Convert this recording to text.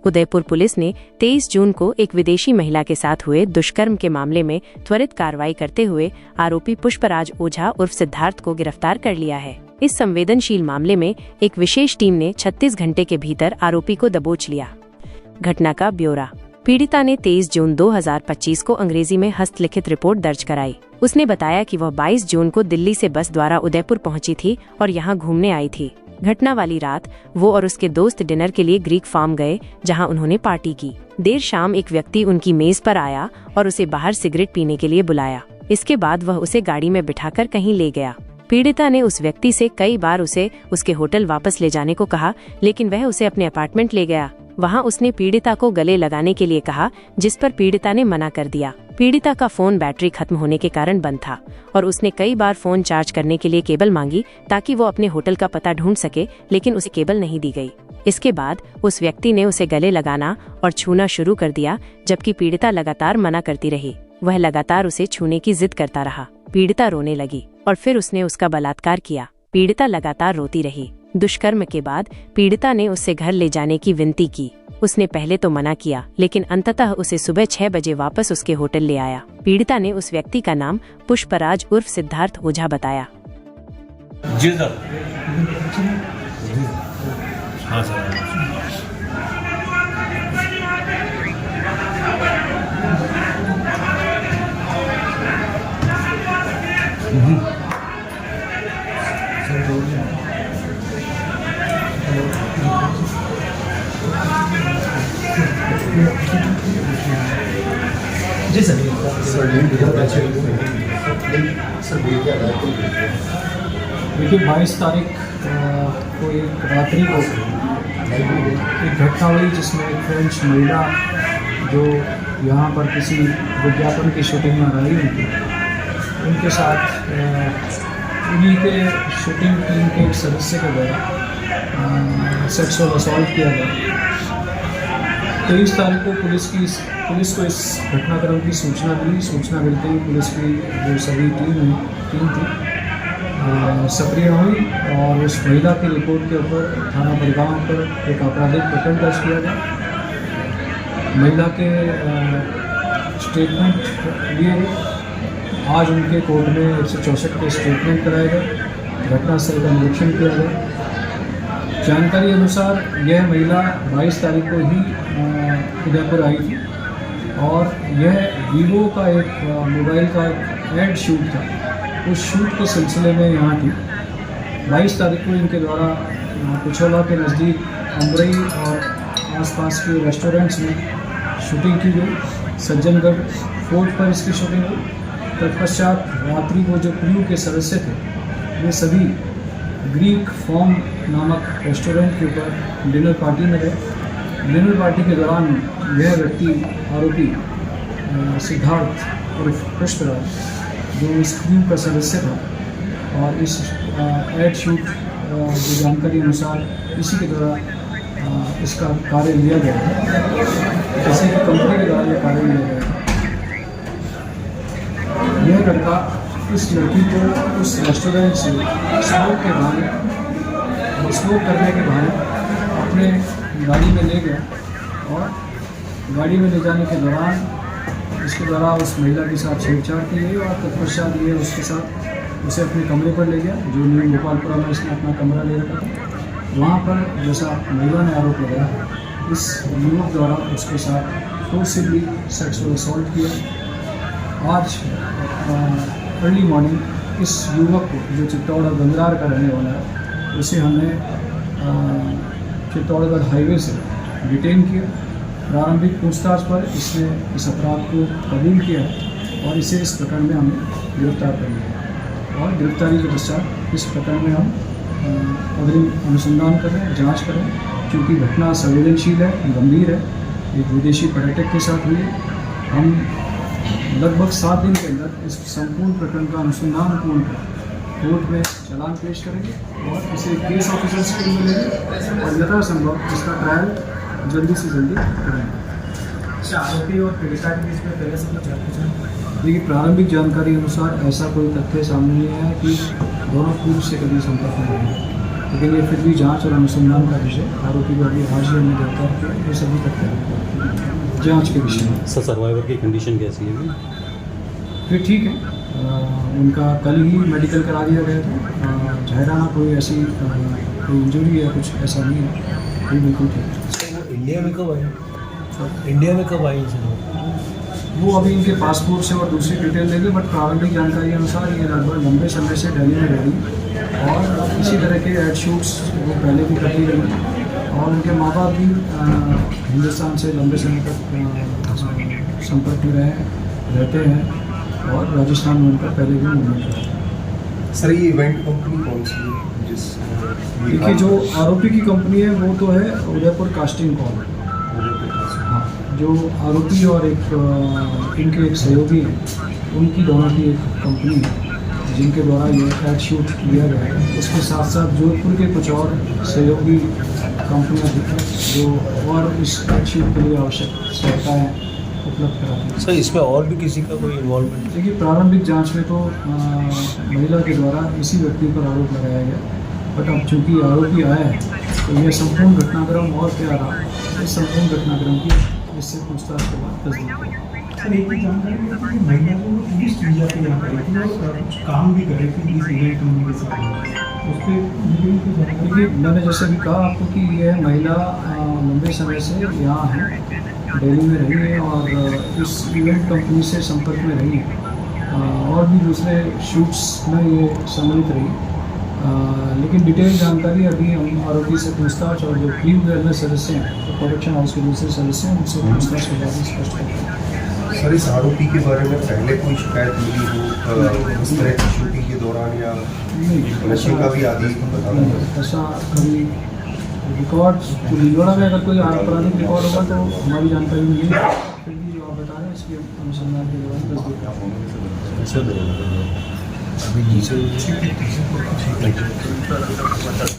Udaipur police ने 23 जून को एक विदेशी महिला के साथ हुए दुष्कर्म के मामले में त्वरित कार्रवाई करते हुए आरोपी पुष्पराज ओझा उर्फ सिद्धार्थ को गिरफ्तार कर लिया है। इस संवेदनशील मामले में एक विशेष टीम ने 36 घंटे के भीतर आरोपी को दबोच लिया। घटना का ब्यौरा। पीड़िता ने 23 जून 2025 को अंग्रेजी में हस्तलिखित रिपोर्ट दर्ज कराई। उसने बताया कि वह 22 जून को दिल्ली से बस द्वारा उदयपुर पहुंची थी और यहां घूमने आई थी। घटना वाली रात वो और उसके दोस्त डिनर के लिए ग्रीक फार्म गए, जहां उन्होंने पार्टी की। देर शाम एक व्यक्ति उनकी मेज पर आया और उसे बाहर सिगरेट पीने के लिए बुलाया। इसके बाद वह उसे गाड़ी में बिठाकर कहीं ले गया। पीड़िता ने उस व्यक्ति से कई बार उसे उसके होटल वापस ले जाने को कहा, लेकिन वह उसे अपने अपार्टमेंट ले गया। वहां उसने पीड़िता को गले लगाने के लिए कहा, जिस पर पीड़िता ने मना कर दिया। पीड़िता का फोन बैटरी खत्म होने के कारण बंद था और उसने कई बार फोन चार्ज करने के लिए केबल मांगी ताकि वो अपने होटल का पता ढूंढ सके, लेकिन उसे केबल नहीं दी गई। इसके बाद उस व्यक्ति ने उसे गले लगाना और छूना शुरू कर दिया, जबकि पीड़िता लगातार मना करती रही। वह लगातार उसे छूने की जिद करता रहा। पीड़िता रोने लगी और फिर उसने उसका बलात्कार किया। पीड़िता लगातार रोती रही। दुष्कर्म के बाद पीड़िता ने उससे घर ले जाने की विनती की। उसने पहले तो मना किया, लेकिन अंततः उसे सुबह 6 बजे वापस उसके होटल ले आया। पीड़िता ने उस व्यक्ति का नाम पुष्पराज उर्फ सिद्धार्थ ओझा बताया। जी सर। हाँ सर। जी सर। देखिए 22 तारीख को एक रात्रि को एक घटना हुई जिसमें एक फ्रेंच महिला जो यहाँ पर किसी विज्ञापन की शूटिंग में आई हुई थी, उनके साथ उन्हीं के शूटिंग टीम के एक सदस्य के द्वारा सेक्सुअल असॉल्ट किया गया। 23 तारीख को पुलिस को इस घटनाक्रम की सूचना मिली। सूचना मिलते ही पुलिस की जो सभी टीम थी सक्रिय हुई और उस महिला की रिपोर्ट के ऊपर थाना बड़गांव पर एक आपराधिक प्रकरण दर्ज किया गया। महिला के स्टेटमेंट लिए गए। आज उनके कोर्ट में 164 के स्टेटमेंट कराए गए। घटनास्थल का निरीक्षण किया गया। जानकारी अनुसार यह महिला 22 तारीख को ही उदयपुर आई थी और यह वीवो का एक मोबाइल का एड शूट था। उस शूट के सिलसिले में यहाँ थी। 22 तारीख को इनके द्वारा पिछोला के नज़दीक अमरई और आसपास के रेस्टोरेंट्स में शूटिंग की गई। सज्जनगढ़ फोर्ट पर इसकी शूटिंग हुई। तत्पश्चात रात्रि को जो क्रू के सदस्य थे वे सभी ग्रीक फॉर्म नामक रेस्टोरेंट के ऊपर डिनर पार्टी में गए। डिनर पार्टी के दौरान यह व्यक्ति आरोपी सिद्धार्थ उर्फ पुष्पराज जो इस क्रू का सदस्य था और इस एड शूट जो जानकारी अनुसार इसी के द्वारा इसका कार्य लिया गया है, जैसे कि कंपनी के द्वारा यह कार्य लिया गया है। यह लड़का इस लड़की को उस रेस्टोरेंट से स्मोक करने के बहाने अपने गाड़ी में ले गया और गाड़ी में ले जाने के दौरान इसके द्वारा उस महिला के साथ छेड़छाड़ की गई और तत्पश्चात ये उसके साथ उसे अपने कमरे पर ले गया, जो न्यू गोपालपुरा में इसने अपना कमरा ले रखा था। वहाँ पर जैसा महिला ने आरोप लगाया, इस युवक द्वारा उसके साथ फोर्सिबली सेक्सुअल असॉल्ट किया। आज अर्ली मॉर्निंग इस युवक को जो चित्तौड़गढ़ गंगरार का रहने वाला है, उसे हमने चित्तौड़गढ़ हाईवे से डिटेन किया। प्रारंभिक पूछताछ पर इसने इस अपराध को कबूल किया है और इसे इस प्रकरण में हमने गिरफ्तार कर लिया और गिरफ्तारी के पश्चात इस प्रकरण में हम अग्रिम अनुसंधान कर रहे हैं, जाँच कर रहे हैं। क्योंकि घटना संवेदनशील है, गंभीर है, एक विदेशी पर्यटक के साथ हुई है। हम लगभग 7 दिन के अंदर इस संपूर्ण प्रकरण का अनुसंधान पूर्ण कर कोर्ट में चालान पेश करेंगे और इसे केस ऑफिसर्स को मिलेंगे और यथासंभव इसका ट्रायल जल्दी से जल्दी करेंगे। आरोपी और पीड़िता के बीच में पहले से कुछ है? देखिए, प्रारंभिक जानकारी अनुसार ऐसा कोई तथ्य सामने नहीं आया कि दोनों पूर्व से कभी संपर्क में रहे। लेकिन ये फिर भी जांच और अनुसंधान का विषय, आरोपी को अभी आज ही हमने गिरफ्तार किया, ये सभी तथ्य जांच के विषय में। सर सर्वाइवर की कंडीशन कैसी है? फिर ठीक है, उनका कल ही मेडिकल करा दिया गया था, जहराना कोई ऐसी कोई इंजरी या कुछ ऐसा नहीं है, ये बिल्कुल ठीक है। इंडिया में कब आए? इंडिया में कब आई इनसे? वो अभी इनके पासपोर्ट से और दूसरी डिटेल देंगे, बट प्रारंभिक जानकारी के अनुसार ये लगभग लंबे समय से दिल्ली में रही और इसी तरह के एड शूट्स वो पहले भी करती रही और उनके माँ बाप भी हिंदुस्तान से लंबे समय तक संपर्क में रहते हैं और राजस्थान में उनका पहले भी मूवमेंट रहा है। सर ये इवेंट कंपनी कौन सी है जिस देखिए, जो आरोपी की कंपनी है वो तो है उदयपुर कास्टिंग कॉल। हाँ, जो आरोपी और इनके एक सहयोगी हैं, उनकी दोनों की एक कंपनी है जिनके द्वारा ये एड शूट किया गया है। उसके साथ साथ जोधपुर के कुछ और सहयोगी कंपनियां थी जो और इस एड शूट के लिए आवश्यक सहायताएँ उपलब्ध कराती हैं। सर इसमें और भी किसी का कोई इन्वॉल्वमेंट? देखिए, प्रारंभिक जांच में तो महिला के द्वारा इसी व्यक्ति पर आरोप लगाया गया, बट अब चूंकि आरोपी आया है तो यह संपूर्ण घटनाक्रम और क्या रहा, इस संपूर्ण घटनाक्रम की इससे पूछताछ के बाद तस्दीक होगी। सर एक ही जानकारी है कि महिला को पुलिस मीडिया पे यहाँ करी थी और कुछ काम भी करे थे इस इवेंट कंपनी के साथ, उस पर देखिए, मैंने जैसे भी कहा आपको कि यह महिला लंबे समय से यहाँ है, दिल्ली में रही है और इस इवेंट कंपनी से संपर्क में रही है और भी दूसरे शूट्स में ये सम्मिलित रही। लेकिन डिटेल जानकारी अभी हम आरोपी से पूछताछ और जो प्री वेलनेस सदस्य हैं, तो प्रोडक्शन हाउस के दूसरे सदस्य हैं, उनसे पूछताछ के बाद स्पष्ट करेंगे। सर इस आरोपी के बारे में पहले कोई शिकायत मिली हो इस तरह की शूटिंग के दौरान या नशे का भी आदि बताना? ऐसा कभी रिकॉर्ड लीडोड़ा में अगर कोई आपराधिक रिकॉर्ड होगा तो हमारी जानकारी में नहीं है, फिर भी जो आप बता रहे हैं इसके अनुसंधान के दौरान अभी नीचे